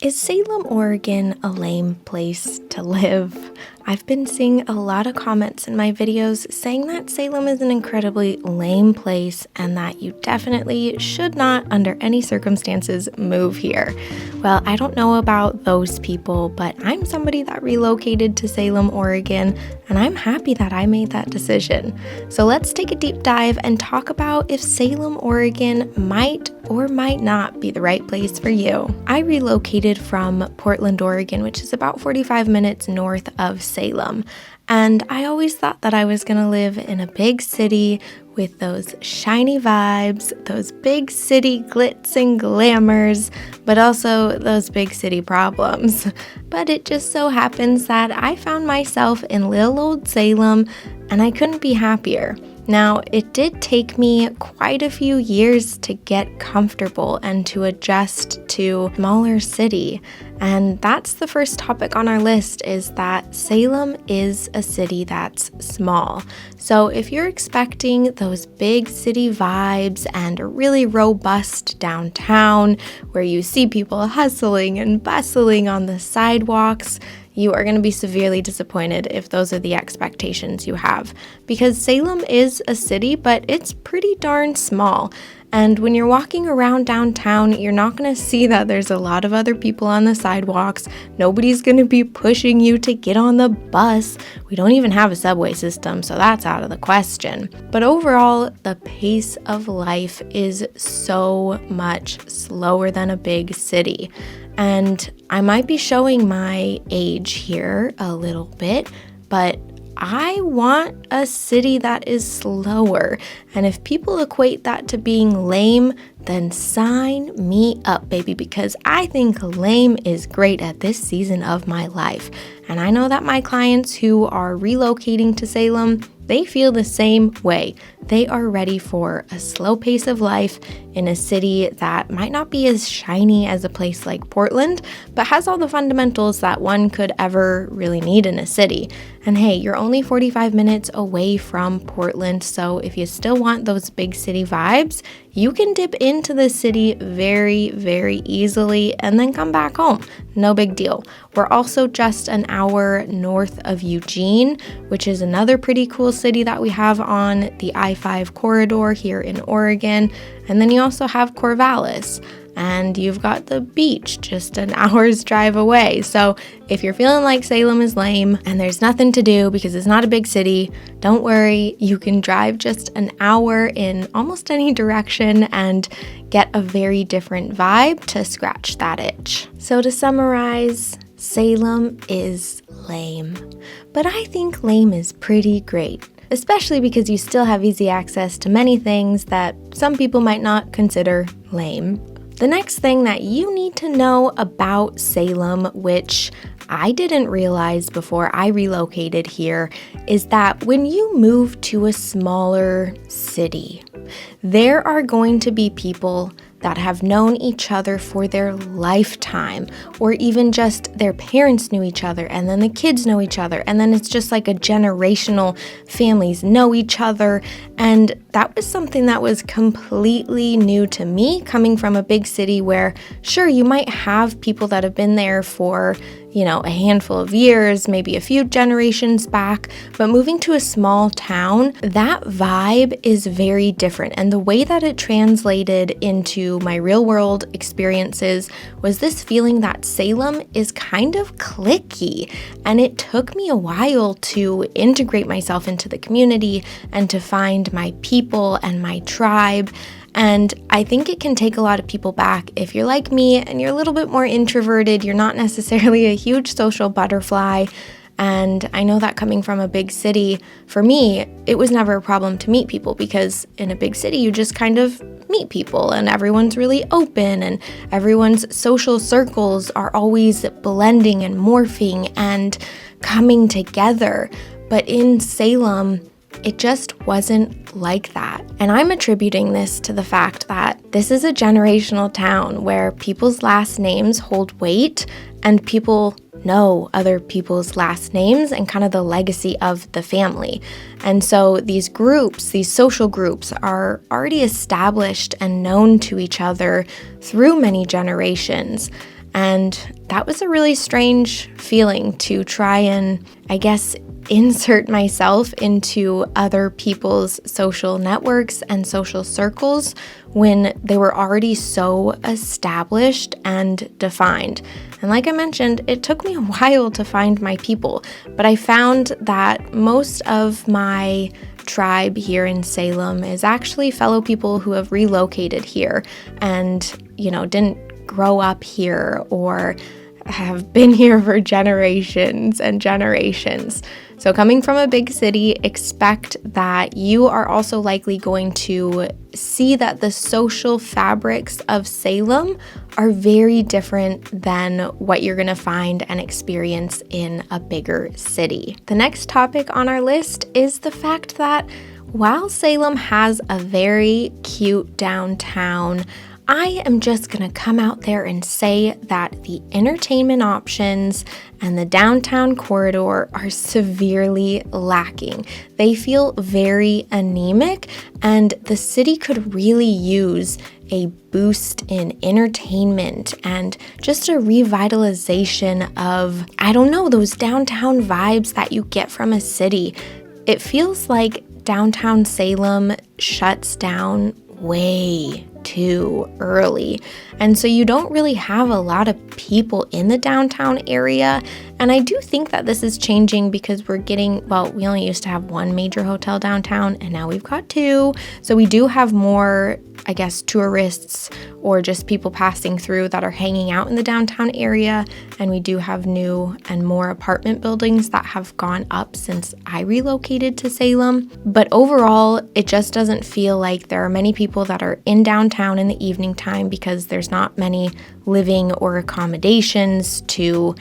Is Salem, Oregon a lame place to live? I've been seeing a lot of comments in my videos saying that Salem is an incredibly lame place and that you definitely should not, under any circumstances, move here. Well, I don't know about those people, but I'm somebody that relocated to Salem, Oregon, and I'm happy that I made that decision. So let's take a deep dive and talk about if Salem, Oregon might or might not be the right place for you. I relocated from Portland, Oregon, which is about 45 minutes north of Salem. And I always thought that I was going to live in a big city with those shiny vibes, those big city glitz and glamours, but also those big city problems. But it just so happens that I found myself in little old Salem, and I couldn't be happier. Now, it did take me quite a few years to get comfortable and to adjust to a smaller city. And that's the first topic on our list, is that Salem is a city that's small. So if you're expecting those big city vibes and a really robust downtown where you see people hustling and bustling on the sidewalks, you are going to be severely disappointed if those are the expectations you have. Because Salem is a city, but it's pretty darn small. And when you're walking around downtown, you're not going to see that there's a lot of other people on the sidewalks. Nobody's going to be pushing you to get on the bus. We don't even have a subway system, so that's out of the question. But overall, the pace of life is so much slower than a big city. And I might be showing my age here a little bit, but I want a city that is slower. And if people equate that to being lame, then sign me up, baby, because I think lame is great at this season of my life. And I know that my clients who are relocating to Salem, they feel the same way. They are ready for a slow pace of life in a city that might not be as shiny as a place like Portland, but has all the fundamentals that one could ever really need in a city. And hey, you're only 45 minutes away from Portland, so if you still want those big city vibes, you can dip into the city very, very easily and then come back home. No big deal. We're also just an hour north of Eugene, which is another pretty cool city that we have on the I-5 corridor here in Oregon. And then you also have Corvallis, and you've got the beach just an hour's drive away. So if you're feeling like Salem is lame and there's nothing to do because it's not a big city, don't worry. You can drive just an hour in almost any direction and get a very different vibe to scratch that itch. So to summarize, Salem is lame. But I think lame is pretty great, especially because you still have easy access to many things that some people might not consider lame. The next thing that you need to know about Salem, which I didn't realize before I relocated here, is that when you move to a smaller city, there are going to be people that have known each other for their lifetime, or even just their parents knew each other, and then the kids know each other, and then it's just like a generational families know each other. And that was something that was completely new to me, coming from a big city where, sure, you might have people that have been there for, a handful of years, maybe a few generations back, but moving to a small town, that vibe is very different. And the way that it translated into my real world experiences was this feeling that Salem is kind of cliquey. And it took me a while to integrate myself into the community and to find my people and my tribe. And I think it can take a lot of people back. If you're like me and you're a little bit more introverted, you're not necessarily a huge social butterfly. And I know that coming from a big city, for me, it was never a problem to meet people, because in a big city, you just kind of meet people and everyone's really open and everyone's social circles are always blending and morphing and coming together. But in Salem, it just wasn't like that. And I'm attributing this to the fact that this is a generational town where people's last names hold weight and people know other people's last names and kind of the legacy of the family. And so these groups, these social groups, are already established and known to each other through many generations. And that was a really strange feeling to try and, I guess, insert myself into other people's social networks and social circles when they were already so established and defined. And like I mentioned, it took me a while to find my people, but I found that most of my tribe here in Salem is actually fellow people who have relocated here and, didn't grow up here or have been here for generations and generations. So coming from a big city, expect that you are also likely going to see that the social fabrics of Salem are very different than what you're going to find and experience in a bigger city. The next topic on our list is the fact that while Salem has a very cute downtown, I am just going to come out there and say that the entertainment options and the downtown corridor are severely lacking. They feel very anemic, and the city could really use a boost in entertainment and just a revitalization of, those downtown vibes that you get from a city. It feels like downtown Salem shuts down way too early. And so you don't really have a lot of people in the downtown area. And I do think that this is changing because we only used to have one major hotel downtown and now we've got two. So we do have more, tourists or just people passing through that are hanging out in the downtown area. And we do have new and more apartment buildings that have gone up since I relocated to Salem. But overall, it just doesn't feel like there are many people that are in downtown in the evening time because there's not many living or accommodations to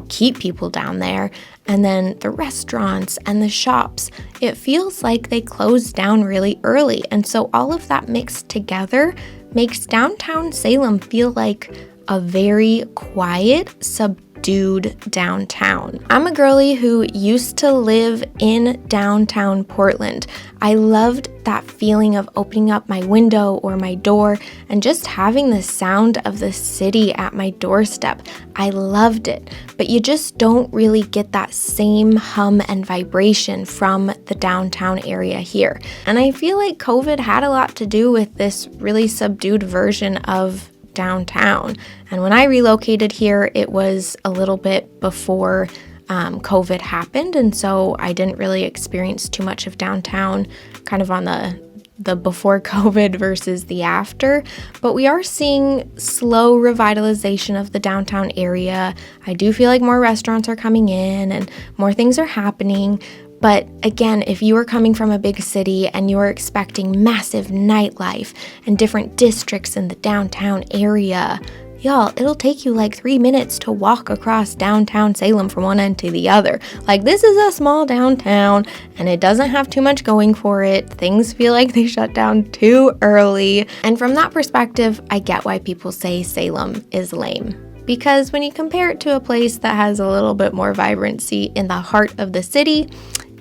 keep people down there. And then the restaurants and the shops, it feels like they close down really early. And so all of that mixed together makes downtown Salem feel like a very quiet, subdued downtown. I'm a girly who used to live in downtown Portland. I loved that feeling of opening up my window or my door and just having the sound of the city at my doorstep. I loved it, but you just don't really get that same hum and vibration from the downtown area here. And I feel like COVID had a lot to do with this really subdued version of downtown. And when I relocated here, it was a little bit before COVID happened, and so I didn't really experience too much of downtown kind of on the before COVID versus the after, but we are seeing slow revitalization of the downtown area. I do feel like more restaurants are coming in and more things are happening. But again, if you are coming from a big city and you're expecting massive nightlife and different districts in the downtown area, y'all, it'll take you like 3 minutes to walk across downtown Salem from one end to the other. Like, this is a small downtown and it doesn't have too much going for it. Things feel like they shut down too early. And from that perspective, I get why people say Salem is lame. Because when you compare it to a place that has a little bit more vibrancy in the heart of the city,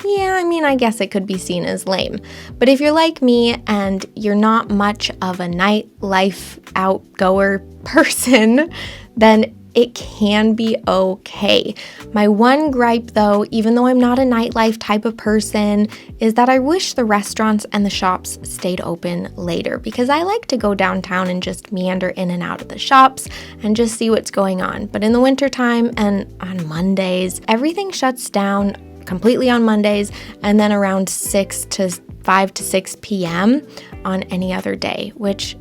yeah, I guess it could be seen as lame. But if you're like me and you're not much of a nightlife outgoer person, then it can be okay. My one gripe though, even though I'm not a nightlife type of person, is that I wish the restaurants and the shops stayed open later, because I like to go downtown and just meander in and out of the shops and just see what's going on. But in the wintertime and on Mondays, everything shuts down completely on Mondays, and then around 5 to 6 p.m. on any other day, which,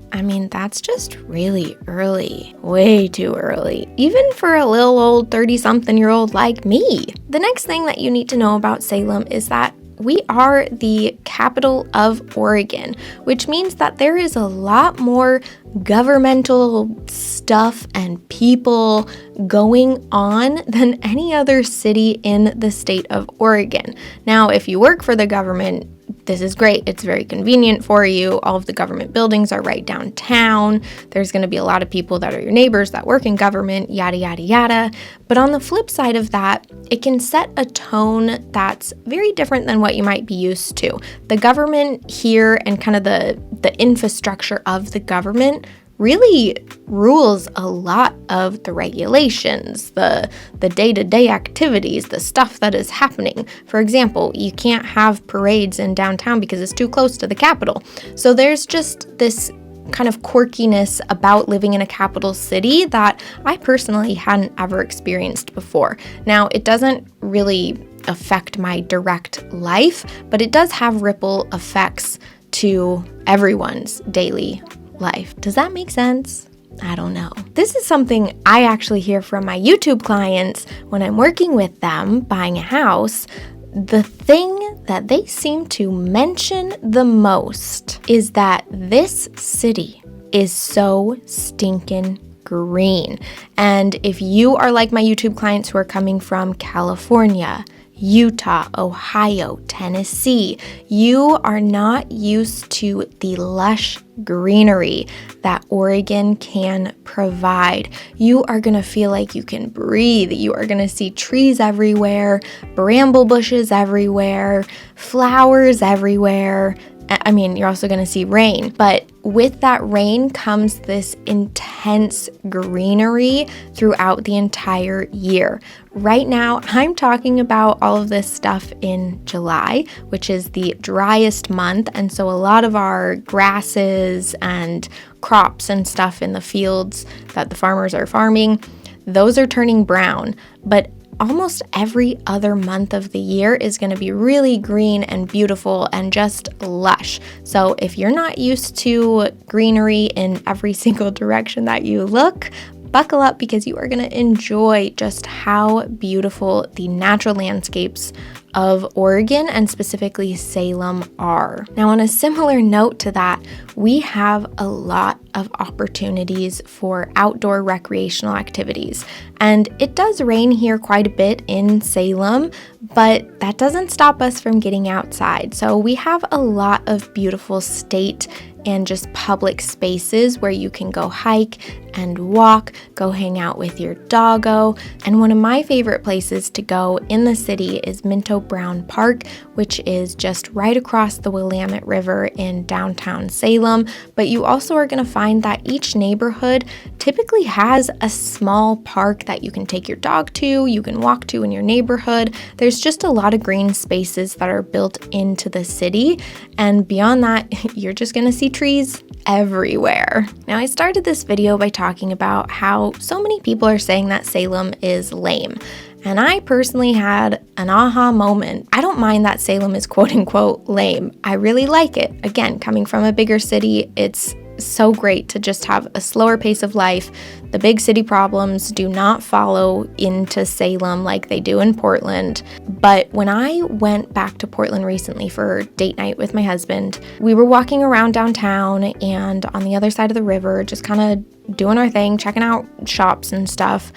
that's just really early, way too early, even for a little old 30-something-year-old like me. The next thing that you need to know about Salem is that we are the capital of Oregon, which means that there is a lot more governmental stuff and people going on than any other city in the state of Oregon. Now, if you work for the government, this is great. It's very convenient for you. All of the government buildings are right downtown. There's going to be a lot of people that are your neighbors that work in government, yada, yada, yada. But on the flip side of that, it can set a tone that's very different than what you might be used to. The government here and kind of the infrastructure of the government really rules a lot of the regulations, the day-to-day activities, the stuff that is happening. For example, you can't have parades in downtown because it's too close to the Capitol. So there's just this kind of quirkiness about living in a capital city that I personally hadn't ever experienced before. Now, it doesn't really affect my direct life, but it does have ripple effects to everyone's daily life. Does that make sense? I don't know. This is something I actually hear from my YouTube clients when I'm working with them buying a house. The thing that they seem to mention the most is that this city is so stinking green. And if you are like my YouTube clients who are coming from California, Utah, Ohio, Tennessee, you are not used to the lush greenery that Oregon can provide. You are going to feel like you can breathe. You are going to see trees everywhere, bramble bushes everywhere, flowers everywhere. I mean, you're also going to see rain, but with that rain comes this intense greenery throughout the entire year. Right now, I'm talking about all of this stuff in July, which is the driest month, and so a lot of our grasses and crops and stuff in the fields that the farmers are farming, those are turning brown, but almost every other month of the year is going to be really green and beautiful and just lush. So if you're not used to greenery in every single direction that you look, buckle up because you are going to enjoy just how beautiful the natural landscapes of Oregon and specifically Salem are. Now, on a similar note to that, we have a lot of opportunities for outdoor recreational activities. And it does rain here quite a bit in Salem, but that doesn't stop us from getting outside. So we have a lot of beautiful state and just public spaces where you can go hike and walk, go hang out with your doggo. And one of my favorite places to go in the city is Minto Brown Park, which is just right across the Willamette River in downtown Salem. But you also are going to find that each neighborhood typically has a small park that you can take your dog to, you can walk to in your neighborhood. There's just a lot of green spaces that are built into the city. And beyond that, you're just going to see trees everywhere. Now, I started this video by talking about how so many people are saying that Salem is lame. And I personally had an aha moment. I don't mind that Salem is quote unquote lame. I really like it. Again, coming from a bigger city, it's so great to just have a slower pace of life. The big city problems do not follow into Salem like they do in Portland. But when I went back to Portland recently for date night with my husband, we were walking around downtown and on the other side of the river, just kind of doing our thing, checking out shops and stuff.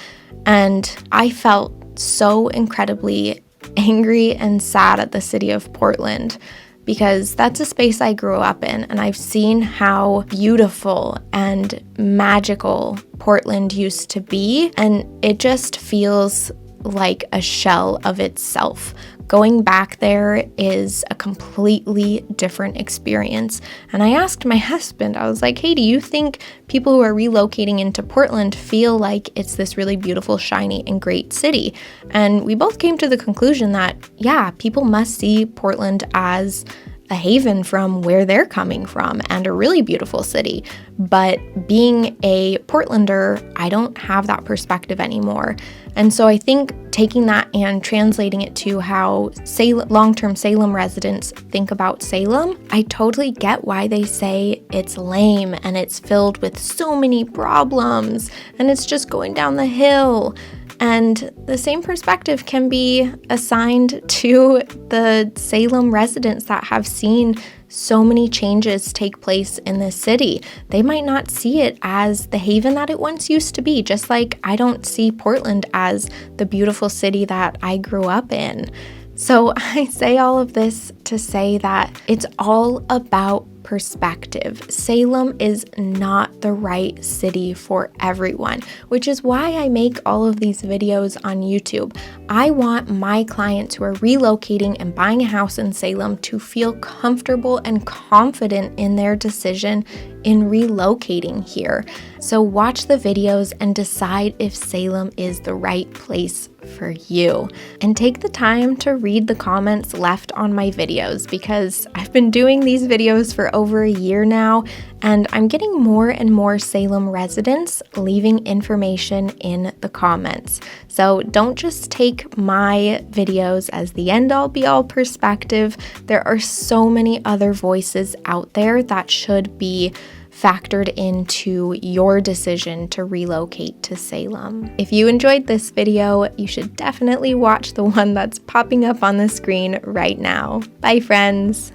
And I felt so incredibly angry and sad at the city of Portland, because that's a space I grew up in, and I've seen how beautiful and magical Portland used to be, and it just feels like a shell of itself. Going back there is a completely different experience. And I asked my husband, I was like, hey, do you think people who are relocating into Portland feel like it's this really beautiful, shiny, and great city? And we both came to the conclusion that, yeah, people must see Portland as a haven from where they're coming from and a really beautiful city. But being a Portlander, I don't have that perspective anymore. And so I think taking that and translating it to how long-term Salem residents think about Salem, I totally get why they say it's lame and it's filled with so many problems and it's just going down the hill. And the same perspective can be assigned to the Salem residents that have seen so many changes take place in this city. They might not see it as the haven that it once used to be, just like I don't see Portland as the beautiful city that I grew up in. So I say all of this to say that it's all about perspective. Salem is not the right city for everyone, which is why I make all of these videos on YouTube. I want my clients who are relocating and buying a house in Salem to feel comfortable and confident in their decision in relocating here. So watch the videos and decide if Salem is the right place for you. And take the time to read the comments left on my videos, because I've been doing these videos for over a year now, and I'm getting more and more Salem residents leaving information in the comments. So don't just take my videos as the end-all be-all perspective. There are so many other voices out there that should be factored into your decision to relocate to Salem. If you enjoyed this video, you should definitely watch the one that's popping up on the screen right now. Bye, friends.